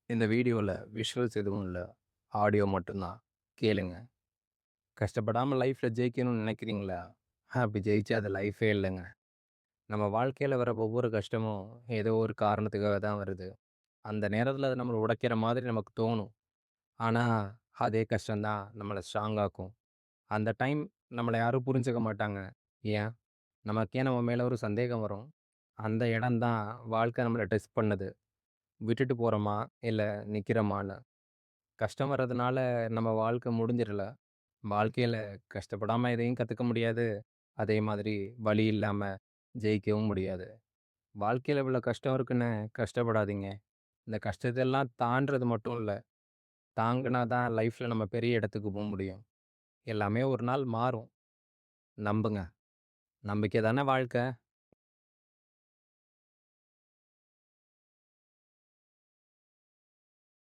இந்த வீடியோல விஷுவல்ஸ் எதுவும் இல்ல. ஆடியோ மட்டும் தான். கேளுங்க. கஷ்டப்படாம லைஃப்ல ஜெயிக்கணும்னு நினைக்கிறீங்களா? அப்படி ஜெயிச்சா அது லைஃபே இல்லங்க. நம்ம வாழ்க்கையில வர ஒவ்வொரு கஷ்டமும் ஏதோ ஒரு காரணத்துக்காக தான் வருது. அந்த நேரத்துல அது நம்மள உடைக்கிற மாதிரி நமக்கு தோணும். ஆனா, அதே கஷ்டம் தான் நம்மள ஸ்ட்ராங் ஆக்கும். அந்த டைம் நம்மள யாரும் புரிஞ்சுக்க மாட்டாங்க. ஏன்? நமக்கே நம்ம மேல ஒரு சந்தேகம் வரும். அந்த இடம் தான் வாழ்க்கை நம்மள டெஸ்ட் பண்ணுது. விட்டுட்டு போறோமா? இல்ல நிக்கிறோமான்னு. கஷ்டம் வர்றதுனால நம்ம வாழ்க்கை முடிஞ்சிரல. வாழ்க்கையில கஷ்டப்படாம எதையும் கத்துக்க முடியாது. அதே மாதிரி வலி இல்லாம ஜெயிக்கவும் முடியாது. வாழ்க்கையில இவ்வளோ கஷ்டம் இருக்குன்னு கஷ்டப்படாதீங்க. இந்த கஷ்டத்தெல்லாம் தாண்டுறது மட்டும் இல்ல. தாங்குனா தான் லைஃப்ல நம்ம பெரிய இடத்துக்கு முடியும். எல்லாமே ஒரு நாள் மாறும். நம்புங்க. நம்பிக்கை தானே வாழ்க்கை.